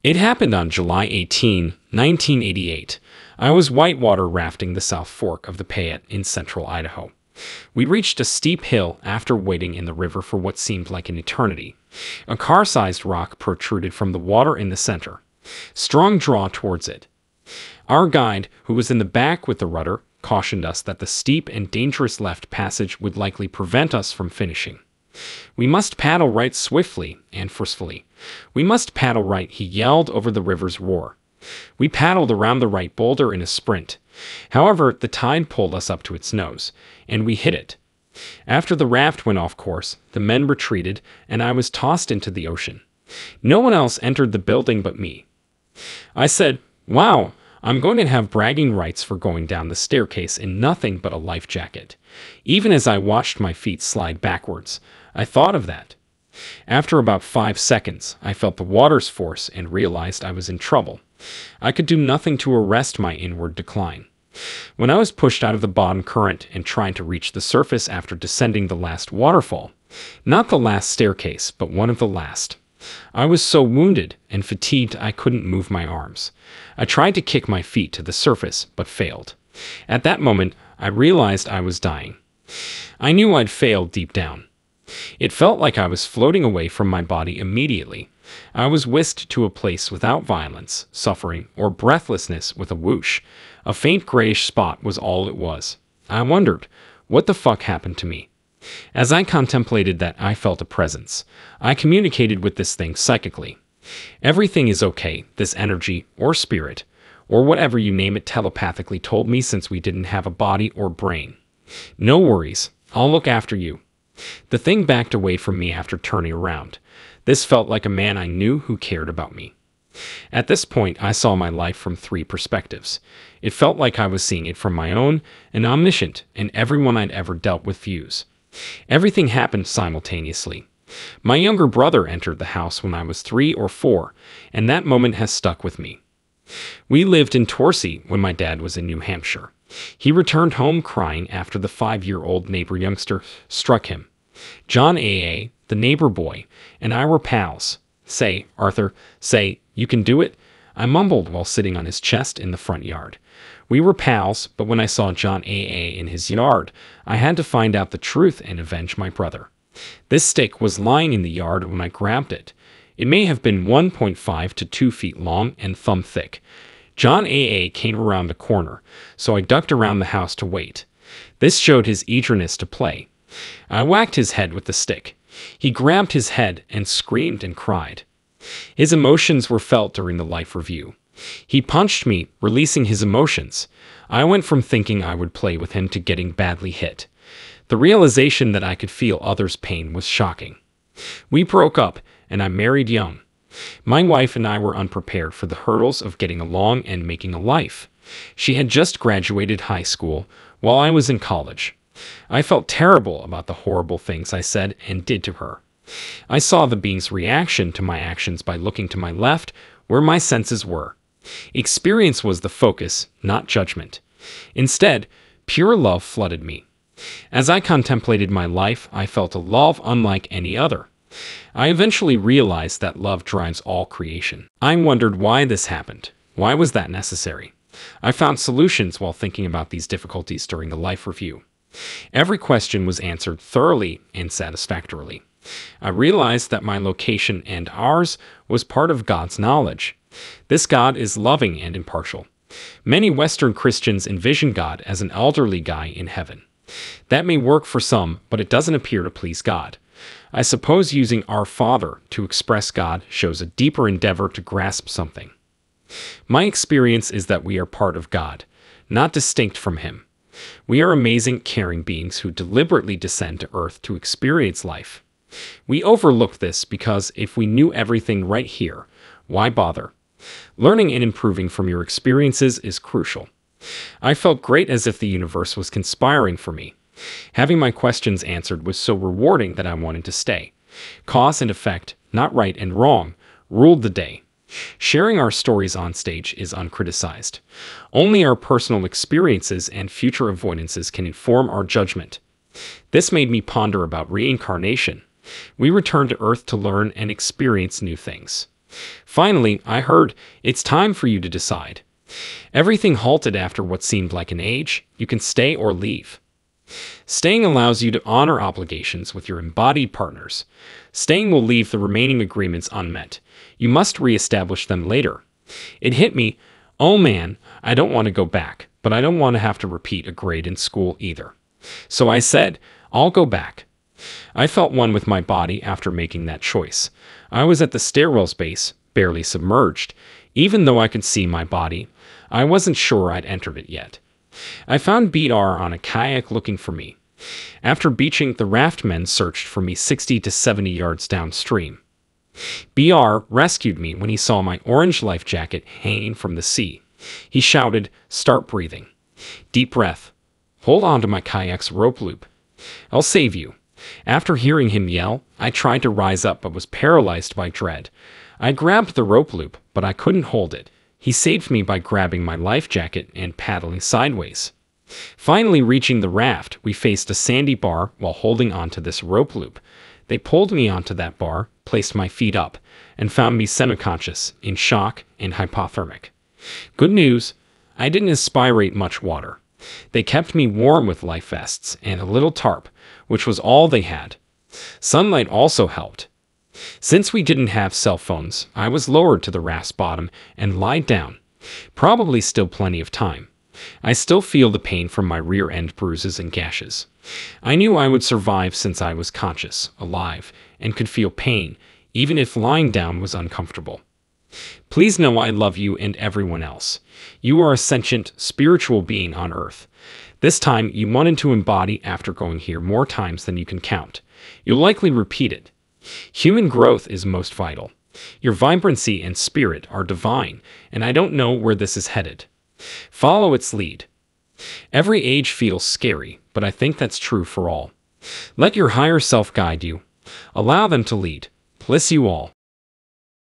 It happened on July 18, 1988. I was whitewater rafting the South Fork of the Payette in central Idaho. We reached a steep hill after wading in the river for what seemed like an eternity. A car-sized rock protruded from the water in the center. Strong draw towards it. Our guide, who was in the back with the rudder, cautioned us that the steep and dangerous left passage would likely prevent us from finishing. We must paddle right swiftly and forcefully. We must paddle right, he yelled over the river's roar. We paddled around the right boulder in a sprint. However, the tide pulled us up to its nose, and we hit it. After the raft went off course, the men retreated, and I was tossed into the ocean. No one else entered the building but me. I said, "Wow, I'm going to have bragging rights for going down the staircase in nothing but a life jacket." Even as I watched my feet slide backwards, I thought of that. After about 5 seconds, I felt the water's force and realized I was in trouble. I could do nothing to arrest my inward decline. When I was pushed out of the bottom current and trying to reach the surface after descending the last waterfall, not the last staircase, but one of the last, I was so wounded and fatigued I couldn't move my arms. I tried to kick my feet to the surface, but failed. At that moment, I realized I was dying. I knew I'd failed deep down. It felt like I was floating away from my body immediately. I was whisked to a place without violence, suffering, or breathlessness with a whoosh. A faint grayish spot was all it was. I wondered, what the fuck happened to me? As I contemplated that, I felt a presence. I communicated with this thing psychically. Everything is okay, this energy, or spirit, or whatever you name it, telepathically told me since we didn't have a body or brain. No worries, I'll look after you. The thing backed away from me after turning around. This felt like a man I knew who cared about me. At this point, I saw my life from 3 perspectives. It felt like I was seeing it from my own, an omniscient, and everyone I'd ever dealt with views. Everything happened simultaneously. My younger brother entered the house when I was 3 or 4, and that moment has stuck with me. We lived in Torcy when my dad was in New Hampshire. He returned home crying after the 5-year-old neighbor youngster struck him. John A.A., the neighbor boy, and I were pals. "Say, Arthur, say, you can do it," I mumbled while sitting on his chest in the front yard. We were pals, but when I saw John A.A. in his yard, I had to find out the truth and avenge my brother. This stick was lying in the yard when I grabbed it. It may have been 1.5 to 2 feet long and thumb thick. John A.A. came around the corner, so I ducked around the house to wait. This showed his eagerness to play. I whacked his head with the stick. He grabbed his head and screamed and cried. His emotions were felt during the life review. He punched me, releasing his emotions. I went from thinking I would play with him to getting badly hit. The realization that I could feel others' pain was shocking. We broke up, and I married young. My wife and I were unprepared for the hurdles of getting along and making a life. She had just graduated high school, while I was in college. I felt terrible about the horrible things I said and did to her. I saw the being's reaction to my actions by looking to my left, where my senses were. Experience was the focus, not judgment. Instead, pure love flooded me. As I contemplated my life, I felt a love unlike any other. I eventually realized that love drives all creation. I wondered why this happened. Why was that necessary? I found solutions while thinking about these difficulties during the life review. Every question was answered thoroughly and satisfactorily. I realized that my location and ours was part of God's knowledge. This God is loving and impartial. Many Western Christians envision God as an elderly guy in heaven. That may work for some, but it doesn't appear to please God. I suppose using Our Father to express God shows a deeper endeavor to grasp something. My experience is that we are part of God, not distinct from Him. We are amazing, caring beings who deliberately descend to earth to experience life. We overlook this because if we knew everything right here, why bother? Learning and improving from your experiences is crucial. I felt great, as if the universe was conspiring for me. Having my questions answered was so rewarding that I wanted to stay. Cause and effect, not right and wrong, ruled the day. Sharing our stories on stage is uncriticized. Only our personal experiences and future avoidances can inform our judgment. This made me ponder about reincarnation. We return to Earth to learn and experience new things. Finally, I heard, "It's time for you to decide." Everything halted after what seemed like an age. You can stay or leave. Staying allows you to honor obligations with your embodied partners. Staying will leave the remaining agreements unmet. You must reestablish them later. It hit me, oh man, I don't want to go back, but I don't want to have to repeat a grade in school either. So I said, I'll go back. I felt one with my body after making that choice. I was at the stairwell's base, barely submerged. Even though I could see my body, I wasn't sure I'd entered it yet. I found BR on a kayak looking for me. After beaching, the raft men searched for me 60 to 70 yards downstream. BR rescued me when he saw my orange life jacket hanging from the sea. He shouted, "Start breathing. Deep breath. Hold on to my kayak's rope loop. I'll save you." After hearing him yell, I tried to rise up but was paralyzed by dread. I grabbed the rope loop, but I couldn't hold it. He saved me by grabbing my life jacket and paddling sideways. Finally reaching the raft, we faced a sandy bar while holding onto this rope loop. They pulled me onto that bar, placed my feet up, and found me semi-conscious, in shock and hypothermic. Good news, I didn't aspirate much water. They kept me warm with life vests and a little tarp, which was all they had. Sunlight also helped. Since we didn't have cell phones, I was lowered to the raft's bottom and lied down. Probably still plenty of time. I still feel the pain from my rear end bruises and gashes. I knew I would survive since I was conscious, alive, and could feel pain, even if lying down was uncomfortable. Please know I love you and everyone else. You are a sentient, spiritual being on Earth. This time you wanted to embody after going here more times than you can count. You'll likely repeat it. Human growth is most vital. Your vibrancy and spirit are divine, and I don't know where this is headed. Follow its lead. Every age feels scary, but I think that's true for all. Let your higher self guide you. Allow them to lead. Bless you all.